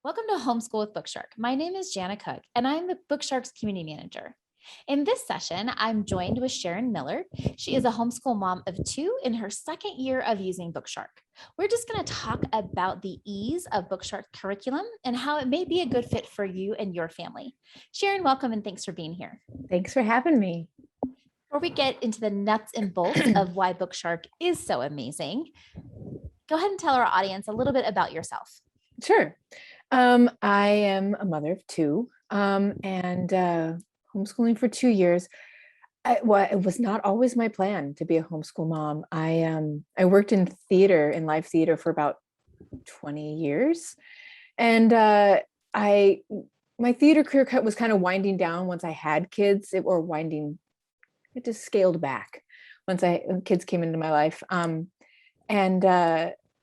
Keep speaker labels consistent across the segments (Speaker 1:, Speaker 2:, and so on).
Speaker 1: Welcome to Homeschool with BookShark. My name is Jana Cook, and I'm the BookShark's community manager. In this session, I'm joined with Sharon Miller. She is a homeschool mom of two in her second year of using BookShark. We're just going to talk about the ease of BookShark curriculum and how it may be a good fit for you and your family. Sharon, welcome and thanks for being here.
Speaker 2: Thanks for having me.
Speaker 1: Before we get into the nuts and bolts of why BookShark is so amazing, go ahead and tell our audience a little bit about yourself.
Speaker 2: Sure. I am a mother of two and homeschooling for 2 years. It was not always my plan to be a homeschool mom. I worked in theater, in live theater for about 20 years. And my theater career was kind of winding down once I had kids. It just scaled back once kids came into my life.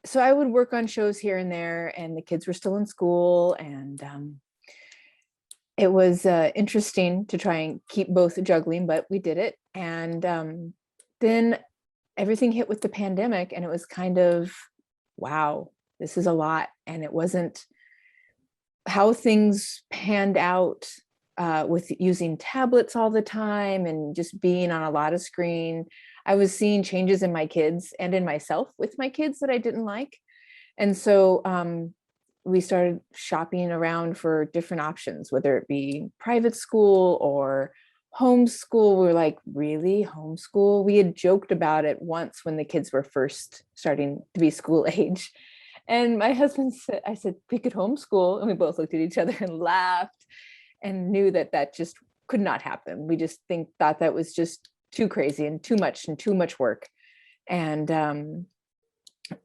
Speaker 2: So I would work on shows here and there, and the kids were still in school, and it was interesting to try and keep both juggling, but we did it. And then everything hit with the pandemic, and it was kind of, wow, this is a lot. And it wasn't how things panned out with using tablets all the time and just being on a lot of screen. I was seeing changes in my kids and in myself with my kids that I didn't like. And so we started shopping around for different options, whether it be private school or homeschool. We were like, really, homeschool? We had joked about it once when the kids were first starting to be school age. And my husband said, I said, we could homeschool. And we both looked at each other and laughed and knew that just could not happen. We just thought that was just too crazy and too much work. And then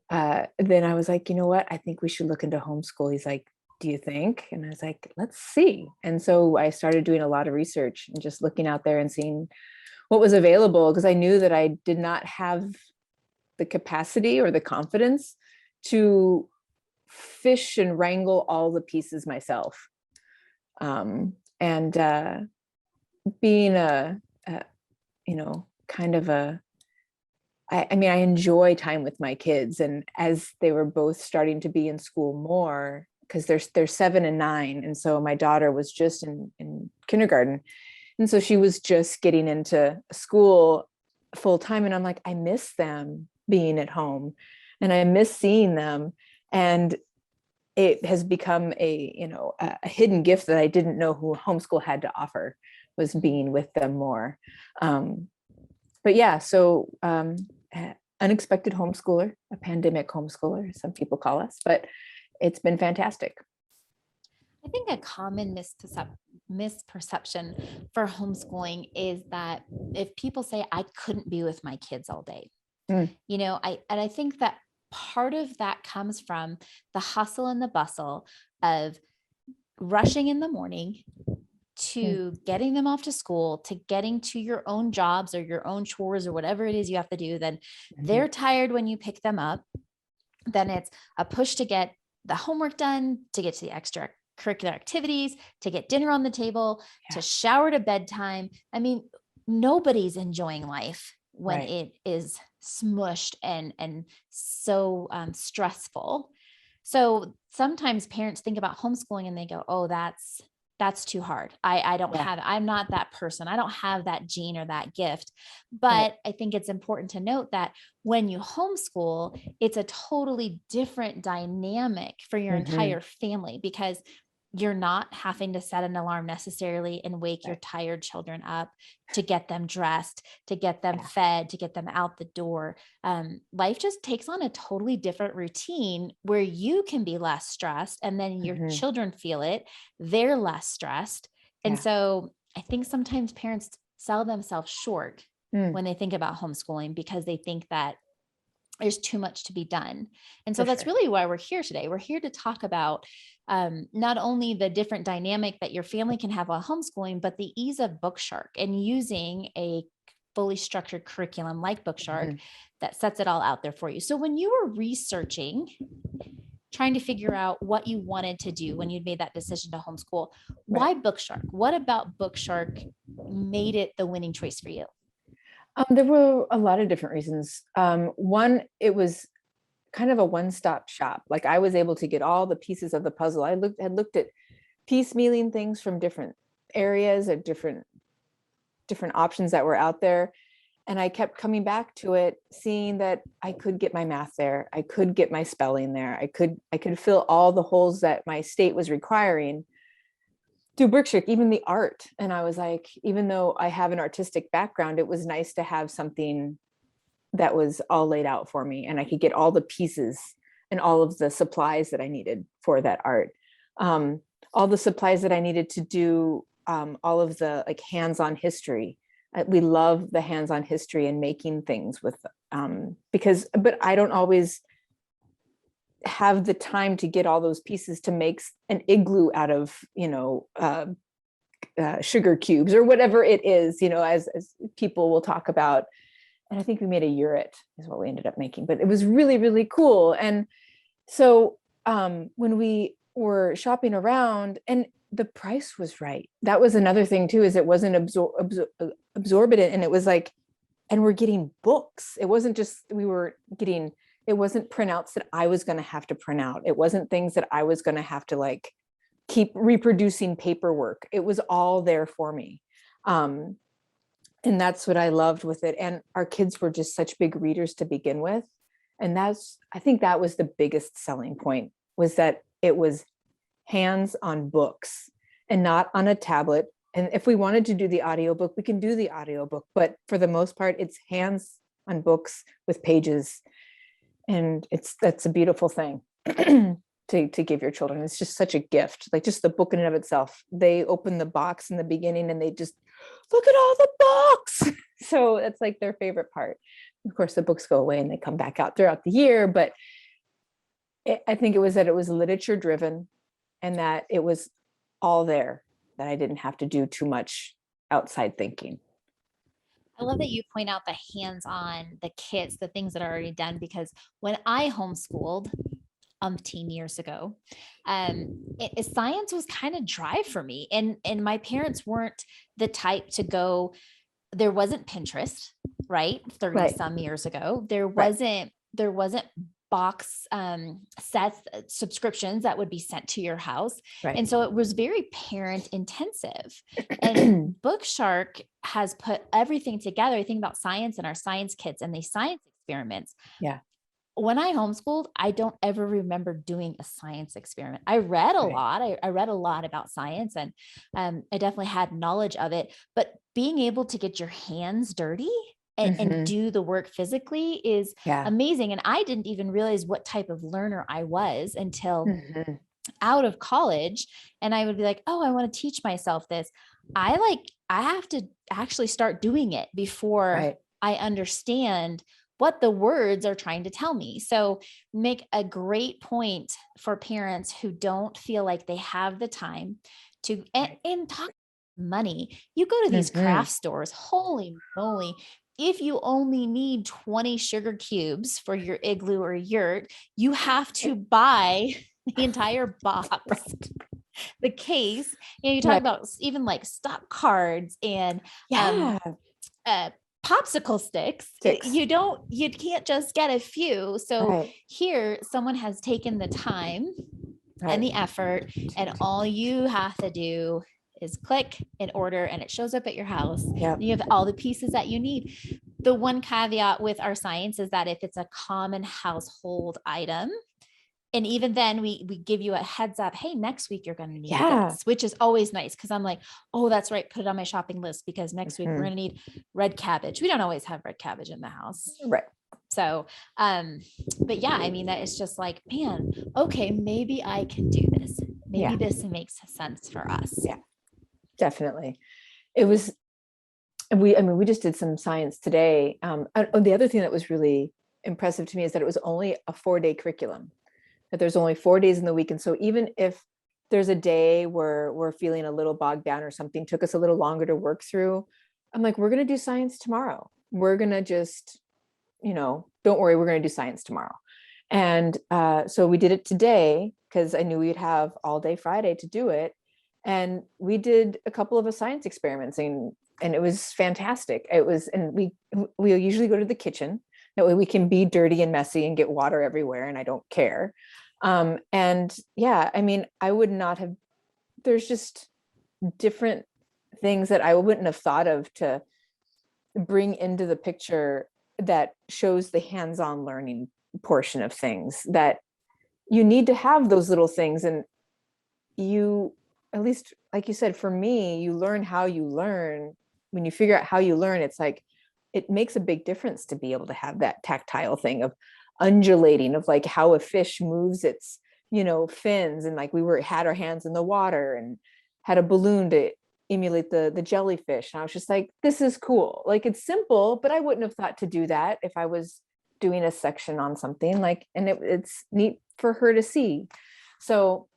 Speaker 2: I was like, you know what? I think we should look into homeschool. He's like, do you think? And I was like, let's see. And so I started doing a lot of research and just looking out there and seeing what was available, because I knew that I did not have the capacity or the confidence to fish and wrangle all the pieces myself. Being I enjoy time with my kids. And as they were both starting to be in school more, because they're 7 and 9. And so my daughter was just in kindergarten. And so she was just getting into school full time. And I'm like, I miss them being at home and I miss seeing them. And it has become a hidden gift that I didn't know who homeschool had to offer, was being with them more. But yeah, so unexpected homeschooler, a pandemic homeschooler, some people call us, but it's been fantastic.
Speaker 1: I think a common misperception for homeschooling is that if people say, I couldn't be with my kids all day, I think that part of that comes from the hustle and the bustle of rushing in the morning to getting them off to school, to getting to your own jobs or your own chores or whatever it is you have to do. Then they're tired when you pick them up. Then it's a push to get the homework done, to get to the extracurricular activities, to get dinner on the table, to shower to bedtime. I mean, nobody's enjoying life when it is smushed and so stressful. So sometimes parents think about homeschooling and they go, oh, that's too hard. I'm not that person. I don't have that gene or that gift. But I think it's important to note that when you homeschool, it's a totally different dynamic for your entire family, because you're not having to set an alarm necessarily and wake your tired children up to get them dressed, to get them fed, to get them out the door. Life just takes on a totally different routine where you can be less stressed, and then your children feel it. They're less stressed. And so I think sometimes parents sell themselves short when they think about homeschooling, because they think that there's too much to be done. And so that's really why we're here today. We're here to talk about not only the different dynamic that your family can have while homeschooling, but the ease of BookShark and using a fully structured curriculum like BookShark that sets it all out there for you. So when you were researching, trying to figure out what you wanted to do when you'd made that decision to homeschool, why BookShark? What about BookShark made it the winning choice for you?
Speaker 2: There were a lot of different reasons. One, it was kind of a one-stop shop. Like I was able to get all the pieces of the puzzle. I had looked at piecemealing things from different areas or different options that were out there. And I kept coming back to it, seeing that I could get my math there. I could get my spelling there. I could fill all the holes that my state was requiring through BookShark, even the art. And I was like, even though I have an artistic background, it was nice to have something that was all laid out for me, and I could get all the pieces and all of the supplies that I needed for that art. All the supplies that I needed to do all of the like hands-on history. We love the hands-on history and making things with, but I don't always have the time to get all those pieces to make an igloo out of, sugar cubes or whatever it is, as people will talk about. And I think we made a yurt is what we ended up making, but it was really, really cool. And so when we were shopping around, and the price was right. That was another thing too, is it wasn't absorbent. And it was like, and we're getting books. It wasn't just, it wasn't printouts that I was going to have to print out. It wasn't things that I was going to have to like keep reproducing paperwork. It was all there for me. And that's what I loved with it. And our kids were just such big readers to begin with. And I think that was the biggest selling point, was that it was hands on books and not on a tablet. And if we wanted to do the audiobook, we can do the audiobook, but for the most part, it's hands on books with pages. And that's a beautiful thing to give your children. It's just such a gift, like just the book in and of itself. They open the box in the beginning and they just look at all the books. So that's like their favorite part. Of course, the books go away and they come back out throughout the year, but I think it was that it was literature driven and that it was all there, that I didn't have to do too much outside thinking.
Speaker 1: I love that you point out the hands-on, the kits, the things that are already done, because when I homeschooled umpteen years ago, science was kind of dry for me. And my parents weren't the type to go, there wasn't Pinterest, right? 30 some years ago. There wasn't box sets, subscriptions that would be sent to your house. Right. And so it was very parent intensive. And BookShark has put everything together. I think about science and our science kits and the science experiments. Yeah. When I homeschooled, I don't ever remember doing a science experiment. I read a lot. I read a lot about science, and I definitely had knowledge of it, but being able to get your hands dirty and do the work physically is amazing. And I didn't even realize what type of learner I was until out of college. And I would be like, oh, I want to teach myself this. I have to actually start doing it before I understand what the words are trying to tell me. So make a great point for parents who don't feel like they have the time to, and talk money. You go to these craft stores, holy moly. If you only need 20 sugar cubes for your igloo or yurt, you have to buy the entire box, the case. You talk about even like stock cards and popsicle sticks. You can't just get a few. So here someone has taken the time and the effort, and all you have to do is click and order, and it shows up at your house. You have all the pieces that you need. The one caveat with our science is that if it's a common household item, and even then we give you a heads up, hey, next week you're going to need this, which is always nice. Cause I'm like, oh, that's right. Put it on my shopping list, because next week we're going to need red cabbage. We don't always have red cabbage in the house. Right. So, but yeah, I mean, that it's just like, man, okay, maybe I can do this. Maybe this makes sense for us.
Speaker 2: Yeah, definitely. It was, we just did some science today. The other thing that was really impressive to me is that it was only a 4-day curriculum, that there's only 4 days in the week. And so even if there's a day where we're feeling a little bogged down or something took us a little longer to work through, I'm like, we're going to do science tomorrow. We're going to just, don't worry, we're going to do science tomorrow. And so we did it today because I knew we'd have all day Friday to do it. And we did a couple of science experiments, and it was fantastic. It was, and we usually go to the kitchen. That way we can be dirty and messy and get water everywhere, and I don't care. And yeah, I mean, I would not have, there's just different things that I wouldn't have thought of to bring into the picture that shows the hands-on learning portion of things, that you need to have those little things. And you, at least like you said, for me, you learn how you learn. When you figure out how you learn, it's like, it makes a big difference to be able to have that tactile thing of undulating, of like how a fish moves its, fins. And like had our hands in the water and had a balloon to emulate the jellyfish. And I was just like, this is cool. Like, it's simple, but I wouldn't have thought to do that if I was doing a section on something like, and it's neat for her to see. So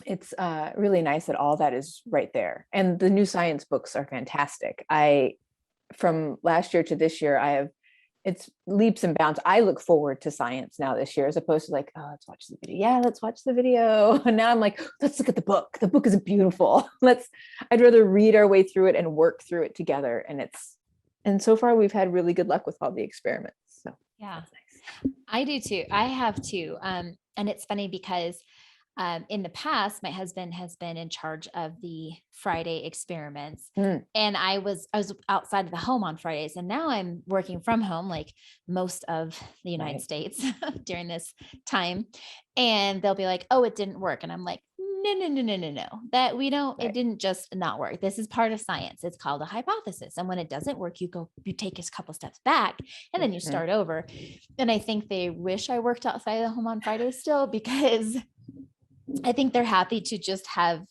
Speaker 2: it's really nice that all that is right there. And the new science books are fantastic. From last year to this year, it's leaps and bounds. I look forward to science now this year, as opposed to like, oh, let's watch the video. Yeah, let's watch the video. And now I'm like, let's look at the book. The book is beautiful. I'd rather read our way through it and work through it together. And so far we've had really good luck with all the experiments. So
Speaker 1: yeah,
Speaker 2: that's nice.
Speaker 1: I do too. I have too. And it's funny because in the past, my husband has been in charge of the Friday experiments, and I was outside of the home on Fridays, and now I'm working from home, like most of the United States during this time. And they'll be like, "Oh, it didn't work," and I'm like, "No, that we don't. It didn't just not work. This is part of science. It's called a hypothesis, and when it doesn't work, you take a couple steps back, and then you start over." And I think they wish I worked outside of the home on Fridays still, because I think they're happy to just have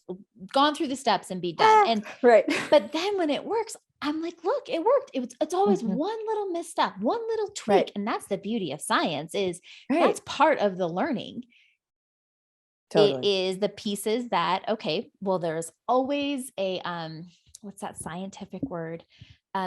Speaker 1: gone through the steps and be done. And but then when it works, I'm like, look, it worked. It's always one little misstep, one little tweak. And that's the beauty of science, is that's part of the learning. Totally. It is the pieces that, okay, well, there's always a, what's that scientific word?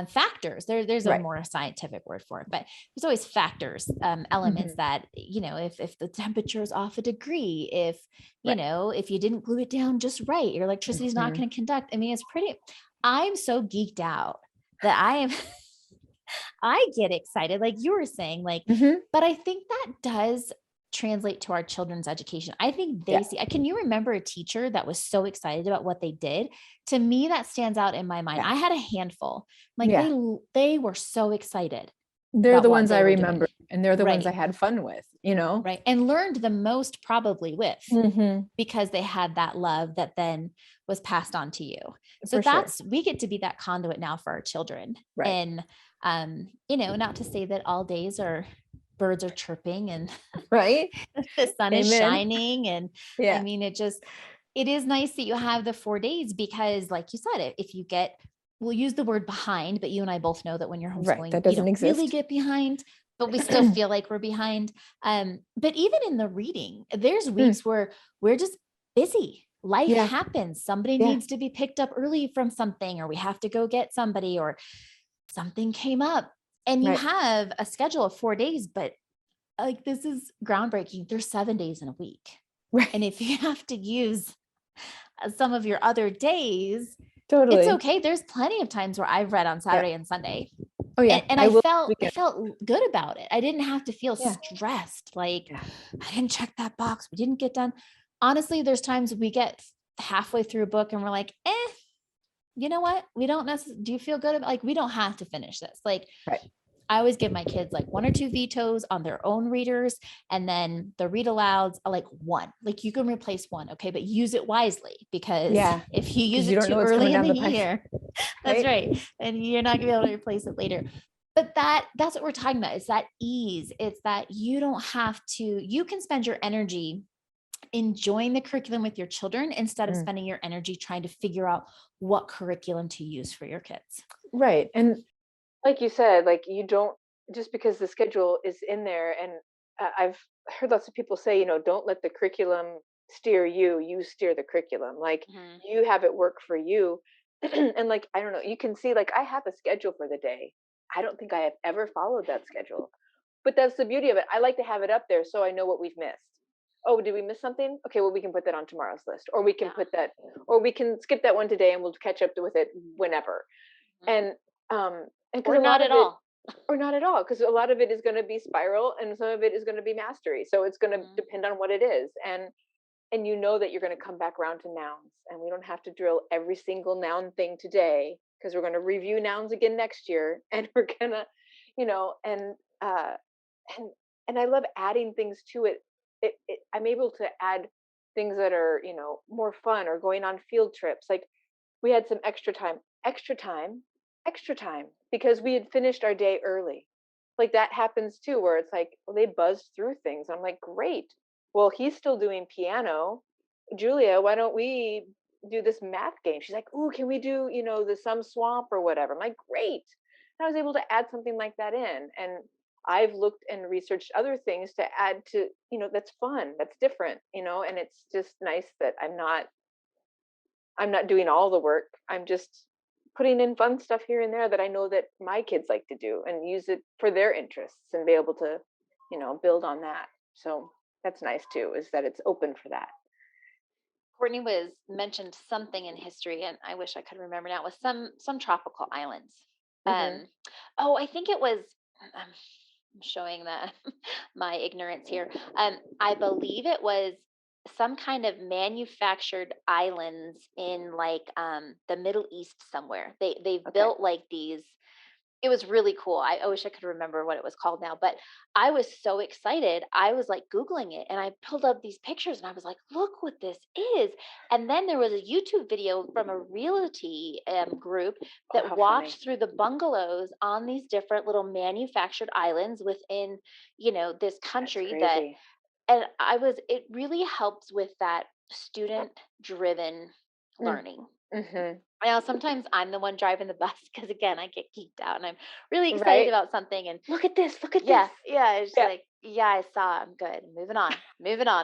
Speaker 1: Factors. There's a more scientific word for it, but there's always factors, elements that, if the temperature is off a degree, if, if you didn't glue it down just right, your electricity is not going to conduct. I mean, I'm so geeked out that I get excited, like you were saying, like, but I think that does translate to our children's education. I think they see, can you remember a teacher that was so excited about what they did? To me, that stands out in my mind. I had a handful, like they were so excited.
Speaker 2: They're the ones I remember, and they're the ones I had fun with,
Speaker 1: Right. And learned the most probably with, because they had that love that then was passed on to you. So we get to be that conduit now for our children. And, not to say that all days birds are chirping and the sun is shining. And I mean, it is nice that you have the 4 days, because like you said, if you we'll use the word behind, but you and I both know that when you're homeschooling,
Speaker 2: that doesn't exist.
Speaker 1: Really get behind, but we still feel like we're behind. But even in the reading, there's weeks where we're just busy. Life happens. Somebody needs to be picked up early from something, or we have to go get somebody, or something came up. And you have a schedule of 4 days, but like, this is groundbreaking. There's 7 days in a week. And if you have to use some of your other days, it's okay. There's plenty of times where I've read on Saturday and Sunday. Oh yeah. And I felt good about it. I didn't have to feel stressed. Like, I didn't check that box. We didn't get done. Honestly, there's times we get halfway through a book and we're like, you know what? We don't necessarily, do you feel good about, like, we don't have to finish this. Like, I always give my kids like 1 or 2 vetoes on their own readers. And then the read alouds are like 1, like you can replace 1. Okay. But use it wisely, because if you use it too early in the year, that's right. And you're not gonna be able to replace it later. But that's what we're talking about. It's that ease. It's that you don't have to, you can spend your energy enjoying the curriculum with your children, instead of spending your energy trying to figure out what curriculum to use for your kids.
Speaker 2: Right. And like you said, like, you don't, just because the schedule is in there, and I've heard lots of people say, don't let the curriculum steer you, you steer the curriculum. Like, you have it work for you. And like, I don't know, you can see, like, I have a schedule for the day. I don't think I have ever followed that schedule, but that's the beauty of it. I like to have it up there so I know what we've missed. Oh, did we miss something? Okay, well, we can put that on tomorrow's list, or we can put that, or we can skip that one today and we'll catch up with it whenever. And
Speaker 1: or not at all.
Speaker 2: or not at all, because a lot of it is going to be spiral and some of it is going to be mastery. So it's going to
Speaker 1: Mhm.
Speaker 2: depend on what it is. And you know that you're going to come back around to nouns, and we don't have to drill every single noun thing today, because we're going to review nouns again next year, and we're going to, uh and I love adding things to it. I'm able to add things that are, more fun, or going on field trips. Like, we had some extra time, extra time, because we had finished our day early. Like, that happens too, where it's like, well, they buzzed through things. I'm like, great. Well, he's still doing piano. Julia, why don't we do this math game? She's like, ooh, can we do, the Sum Swamp or whatever? I'm like, great. And I was able to add something like that in. And I've looked and researched other things to add to, that's fun, that's different, and it's just nice that I'm not doing all the work. I'm just putting in fun stuff here and there that I know that my kids like to do, and use it for their interests, and be able to, build on that. So that's nice too, is that it's open for that.
Speaker 1: Courtney was mentioned something in history, and I wish I could remember now. It was some tropical islands.
Speaker 2: Hmm.
Speaker 1: Um, oh, I think it was. I'm showing that my ignorance here. I believe it was some kind of manufactured islands in like the Middle East somewhere. They've
Speaker 2: Okay.
Speaker 1: built like these. It was really cool. I wish I could remember what it was called now, but I was so excited. I was like Googling it and I pulled up these pictures and I was like, look what this is. And then there was a YouTube video from a realty group
Speaker 2: Oh,
Speaker 1: that
Speaker 2: how
Speaker 1: walked
Speaker 2: funny.
Speaker 1: through the bungalows on these different little manufactured islands within, this
Speaker 2: That's
Speaker 1: country that,
Speaker 2: crazy.
Speaker 1: and it really helps with that student driven
Speaker 2: Mm.
Speaker 1: learning.
Speaker 2: Hmm.
Speaker 1: I know sometimes I'm the one driving the bus because again, I get geeked out and I'm really excited
Speaker 2: Right.
Speaker 1: about something and
Speaker 2: Look at this. Look at this.
Speaker 1: yeah, yeah, it's
Speaker 2: Yeah.
Speaker 1: like, yeah, I saw, I'm good. Moving on.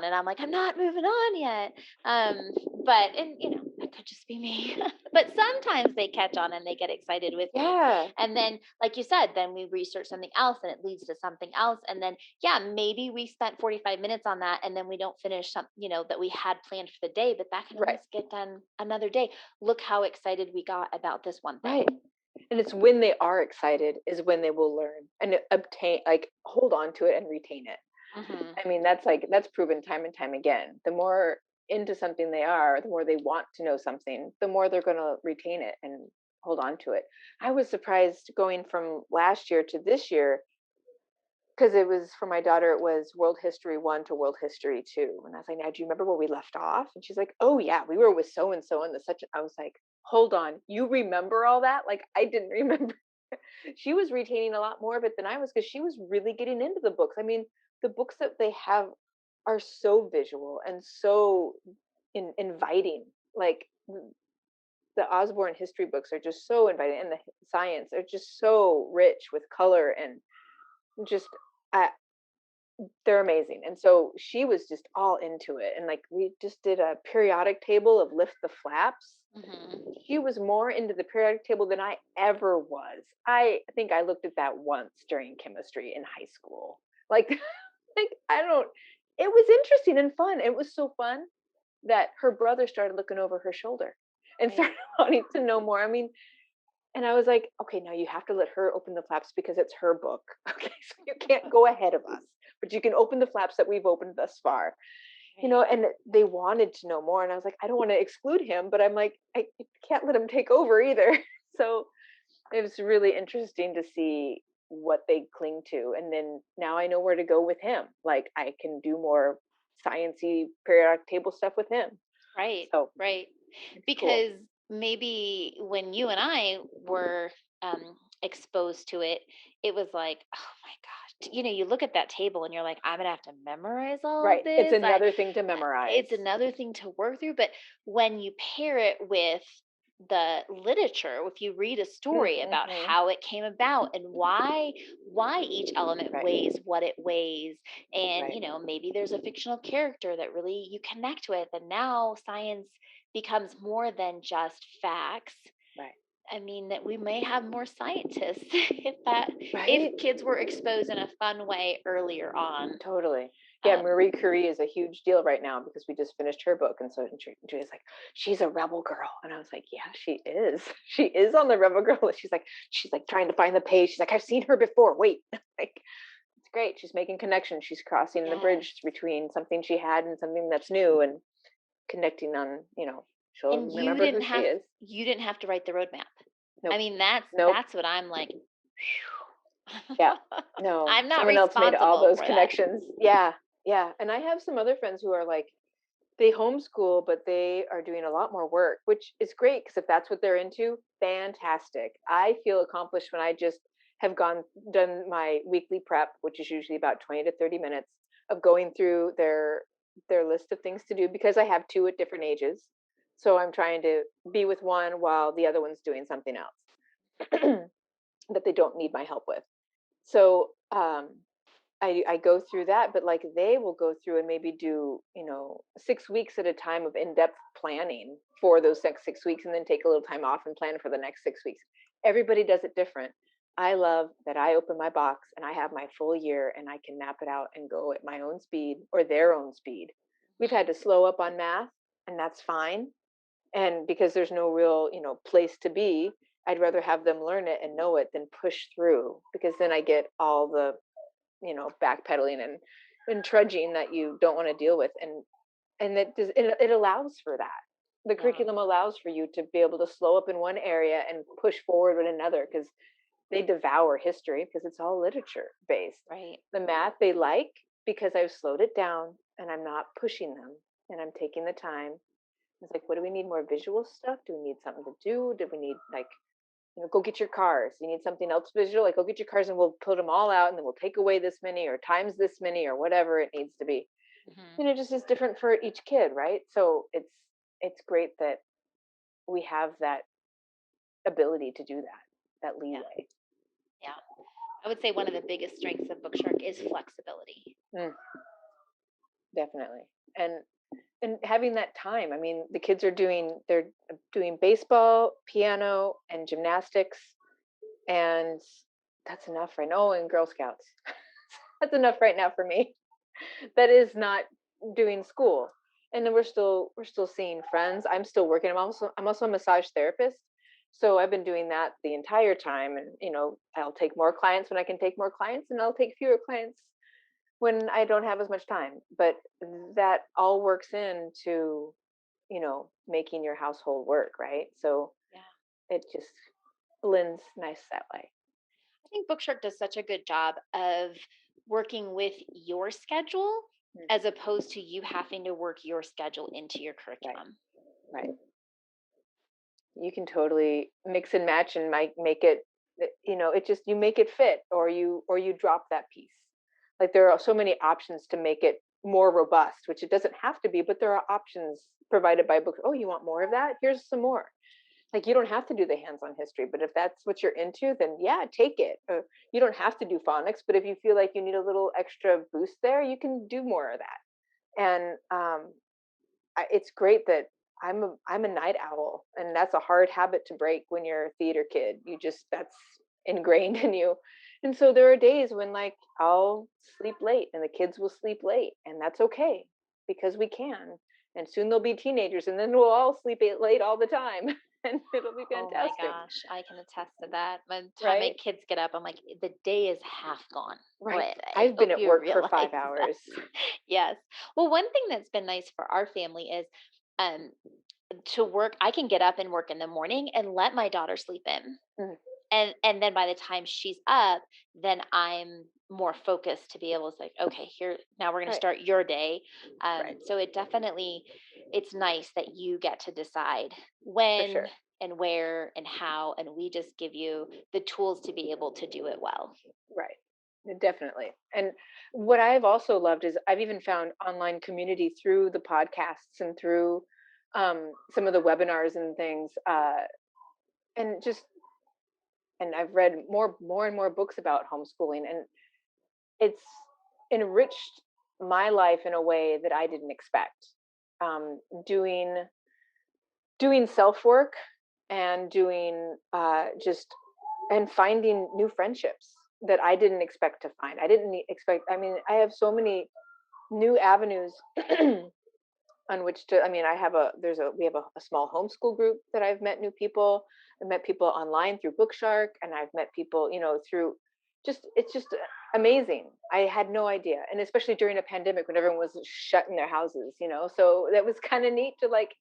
Speaker 1: And I'm like, I'm not moving on yet. Um, but and that could just be me. But sometimes they catch on and they get excited with me.
Speaker 2: Yeah.
Speaker 1: And then, like you said, then we research something else and it leads to something else. And then yeah, maybe we spent 45 minutes on that and then we don't finish some, that we had planned for the day, but that can
Speaker 2: Right.
Speaker 1: always get done another day. Look how excited we got about this one thing.
Speaker 2: Right. And it's when they are excited is when they will learn and obtain, like, hold on to it and retain it.
Speaker 1: Hmm.
Speaker 2: I mean, that's proven time and time again. The more into something they are, the more they want to know something, the more they're going to retain it and hold on to it. I was surprised going from last year to this year, because it was for my daughter, it was World History 1 to World History 2. And I was like, now, do you remember where we left off? And she's like, oh, yeah, we were with so and so and the such. I was like, hold on, you remember all that? Like, I didn't remember. She was retaining a lot more of it than I was, because she was really getting into the books. I mean, the books that they have are so visual and so inviting. Like, the Osborne history books are just so inviting, and the science are just so rich with color, and just uh, they're amazing. And so she was just all into it. And like, we just did a periodic table of lift the flaps.
Speaker 1: Hmm.
Speaker 2: She was more into the periodic table than I ever was. I think I looked at that once during chemistry in high school. Like, like I don't. It was interesting and fun. It was so fun that her brother started looking over her shoulder and
Speaker 1: Right.
Speaker 2: started wanting to know more. I mean, and I was like, okay, now you have to let her open the flaps because it's her book. Okay, so you can't go ahead of us, but you can open the flaps that we've opened thus far.
Speaker 1: Right.
Speaker 2: And they wanted to know more. And I was like, I don't want to exclude him, but I'm like, I can't let him take over either. So it was really interesting to see what they cling to. And then now I know where to go with him. Like, I can do more sciency periodic table stuff with him.
Speaker 1: Right,
Speaker 2: So
Speaker 1: right.
Speaker 2: it's cool.
Speaker 1: Because maybe when you and I were exposed to it, it was like, oh my gosh, you look at that table and you're like, I'm gonna have to memorize all of
Speaker 2: Right. It's
Speaker 1: this.
Speaker 2: another thing to memorize.
Speaker 1: It's another thing to work through. But when you pair it with the literature, if you read a story about
Speaker 2: Mm-hmm.
Speaker 1: how it came about and why each element
Speaker 2: Right.
Speaker 1: weighs what it weighs, and
Speaker 2: Right.
Speaker 1: maybe there's a fictional character that really you connect with, and now science becomes more than just facts.
Speaker 2: Right.
Speaker 1: I mean that we may have more scientists if
Speaker 2: Right.
Speaker 1: kids were exposed in a fun way earlier on.
Speaker 2: Totally. Yeah, Marie Curie is a huge deal right now because we just finished her book. And so Julia's like, she's a rebel girl. And I was like, yeah, she is. She is on the rebel girl list. She's like trying to find the page. She's like, I've seen her before. Wait. Like, it's great. She's making connections. She's crossing the bridge between something she had and something that's new and connecting on, she'll remember who she is.
Speaker 1: You didn't have to write the roadmap.
Speaker 2: Nope.
Speaker 1: I mean, that's what I'm like.
Speaker 2: Yeah. No.
Speaker 1: I'm not
Speaker 2: Someone else made all those connections. Yeah. Yeah. And I have some other friends who are like, they homeschool, but they are doing a lot more work, which is great because if that's what they're into, fantastic. I feel accomplished when I just have done my weekly prep, which is usually about 20 to 30 minutes of going through their list of things to do because I have two at different ages. So I'm trying to be with one while the other one's doing something else that they don't need my help with. So I go through that, but like they will go through and maybe do, 6 weeks at a time of in-depth planning for those next 6 weeks and then take a little time off and plan for the next 6 weeks. Everybody does it different. I love that I open my box and I have my full year and I can map it out and go at my own speed or their own speed. We've had to slow up on math and that's fine. And because there's no real, place to be, I'd rather have them learn it and know it than push through because then I get all the backpedaling and trudging that you don't want to deal with. And it allows for that. The curriculum allows for you to be able to slow up in one area and push forward in another because they devour history because it's all literature based.
Speaker 1: Right.
Speaker 2: The math they like because I've slowed it down and I'm not pushing them and I'm taking the time. It's like, what do we need? More visual stuff? Do we need something to do? Do we need go get your cars. You need something else visual, like go get your cars and we'll put them all out and then we'll take away this many or times this many or whatever it needs to be. And it just is different for each kid, right? So it's great that we have that ability to do that leeway.
Speaker 1: Yeah. I would say one of the biggest strengths of BookShark is flexibility.
Speaker 2: Definitely. And having that time. I mean, the kids are doing baseball, piano, and gymnastics, and that's enough right now. Oh, and Girl Scouts. That's enough right now for me. That is not doing school. And then we're still seeing friends. I'm still working. I'm also a massage therapist. So I've been doing that the entire time. And I'll take more clients when I can take more clients, and I'll take fewer clients when I don't have as much time. But that all works into, making your household work, right? So it just blends nice that way.
Speaker 1: I think BookShark does such a good job of working with your schedule as opposed to you having to work your schedule into your curriculum.
Speaker 2: Right. You can totally mix and match and make it, it just, you make it fit or you drop that piece. Like there are so many options to make it more robust, which it doesn't have to be, but there are options provided by books. Oh, you want more of that? Here's some more. Like you don't have to do the hands-on history, but if that's what you're into, then yeah, take it. You don't have to do phonics, but if you feel like you need a little extra boost there, you can do more of that. And it's great that I'm a night owl, and that's a hard habit to break when you're a theater kid. That's ingrained in you. And so there are days when like I'll sleep late and the kids will sleep late, and that's okay because we can. And soon they'll be teenagers, and then we'll all sleep late all the time, and it'll be fantastic.
Speaker 1: Oh my gosh, I can attest to that. By the time my kids get up, I'm like, the day is half gone.
Speaker 2: Right. I've been at work for 5 hours.
Speaker 1: Yes. Well, one thing that's been nice for our family is to work. I can get up and work in the morning and let my daughter sleep in. And then by the time she's up, then I'm more focused to be able to say, okay, here, now we're going to start your day. So it's nice that you get to decide when and where and how, and we just give you the tools to be able to do it well.
Speaker 2: Right. Definitely. And what I've also loved is I've even found online community through the podcasts and through some of the webinars and things. And I've read more and more books about homeschooling, and it's enriched my life in a way that I didn't expect. Doing self-work and doing and finding new friendships that I didn't expect to find. I didn't expect, I mean, I have so many new avenues on which to, I mean, we have a small homeschool group that I've met new people. I've met people online through BookShark, and I've met people, through it's just amazing. I had no idea. And especially during a pandemic when everyone was shut in their houses, so that was kind of neat to like,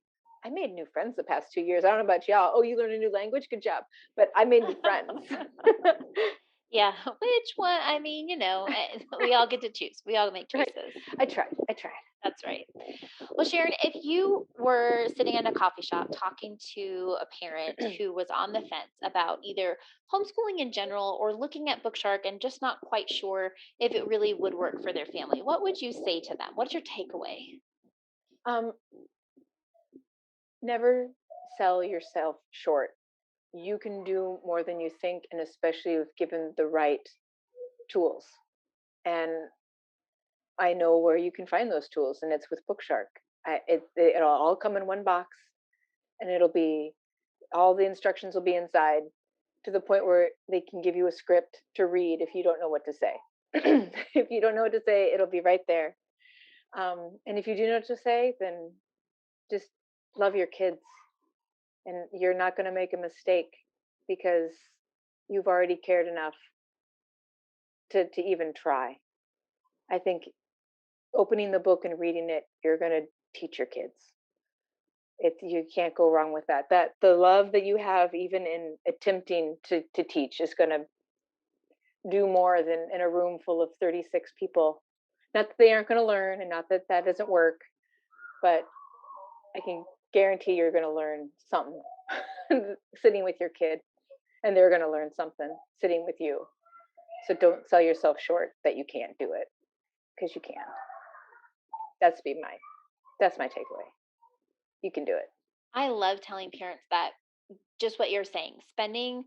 Speaker 2: I made new friends the past 2 years. I don't know about y'all. Oh, you learned a new language? Good job. But I made new friends.
Speaker 1: Yeah, which one? I mean, we all get to choose. We all make
Speaker 2: Right.
Speaker 1: choices.
Speaker 2: I tried.
Speaker 1: That's right. Well, Sharon, if you were sitting in a coffee shop talking to a parent who was on the fence about either homeschooling in general or looking at BookShark and just not quite sure if it really would work for their family, what would you say to them? What's your takeaway?
Speaker 2: Um, Never sell yourself short. You can do more than you think, and especially if given the right tools. And I know where you can find those tools, and it's with BookShark. It'll all come in one box, and it'll be all the instructions will be inside, to the point where they can give you a script to read if you don't know what to say. If you don't know what to say, it'll be right there. And if you do know what to say, then just love your kids, and you're not going to make a mistake because you've already cared enough to even try. I think opening the book and reading it, you're going to teach your kids. You can't go wrong with that. That the love that you have, even in attempting to teach, is going to do more than in a room full of 36 people. Not that they aren't going to learn, and not that that doesn't work, but I can guarantee you're going to learn something sitting with your kid, and they're going to learn something sitting with you. So don't sell yourself short that you can't do it, because you can. That's my takeaway. You can do it.
Speaker 1: I love telling parents that just what you're saying, spending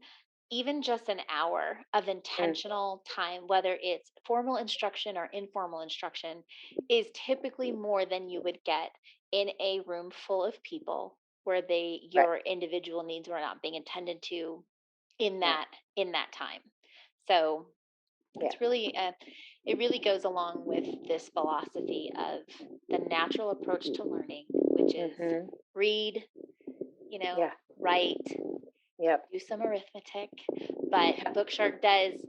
Speaker 1: even just an hour of
Speaker 2: Mm,
Speaker 1: intentional time, whether it's formal instruction or informal instruction, is typically more than you would get in a room full of people where
Speaker 2: right.
Speaker 1: your individual needs were not being attended to in
Speaker 2: Right.
Speaker 1: that time. So
Speaker 2: Yeah.
Speaker 1: it really goes along with this philosophy of the natural approach to learning, which is
Speaker 2: Mm-hmm.
Speaker 1: read,
Speaker 2: Yeah.
Speaker 1: write,
Speaker 2: Yep.
Speaker 1: do some arithmetic, but
Speaker 2: Yeah.
Speaker 1: BookShark does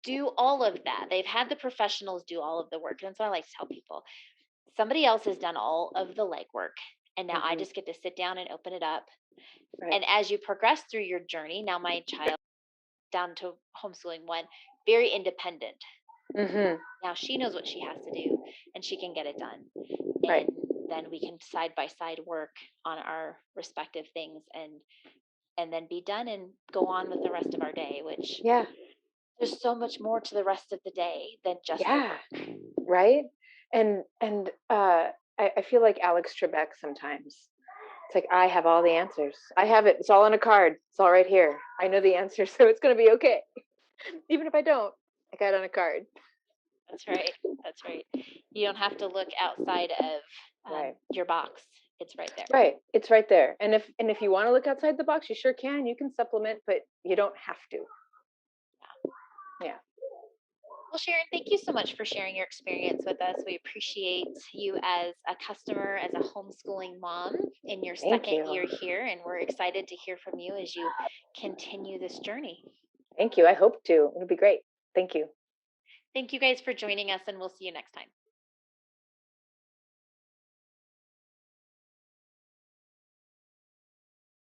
Speaker 1: do all of that. They've had the professionals do all of the work. And so I like to tell people somebody else has done all of the legwork. And now I
Speaker 2: Mm-hmm.
Speaker 1: just get to sit down and open it up.
Speaker 2: Right.
Speaker 1: And as you progress through your journey, now my child down to homeschooling one, very independent.
Speaker 2: Mm-hmm.
Speaker 1: Now she knows what she has to do and she can get it done.
Speaker 2: Right.
Speaker 1: And then we can side by side work on our respective things and then be done and go on with the rest of our day, which
Speaker 2: Yeah.
Speaker 1: there's so much more to the rest of the day than just the
Speaker 2: Yeah.
Speaker 1: work.
Speaker 2: Right. And I feel like Alex Trebek sometimes. It's like, I have all the answers. I have it. It's all on a card. It's all right here. I know the answer, so it's going to be okay. Even if I don't, I got it on a card.
Speaker 1: That's right. That's right. You don't have to look outside of
Speaker 2: Right.
Speaker 1: your box. It's right there.
Speaker 2: Right. It's right there. And if you want to look outside the box, you sure can. You can supplement, but you don't have to. Yeah.
Speaker 1: Well, Sharon, thank you so much for sharing your experience with us. We appreciate you as a customer, as a homeschooling mom in your
Speaker 2: Thank
Speaker 1: second
Speaker 2: you.
Speaker 1: year here, and we're excited to hear from you as you continue this journey.
Speaker 2: Thank you. I hope to. It'll be great. Thank you.
Speaker 1: Thank you guys for joining us, and we'll see you next time.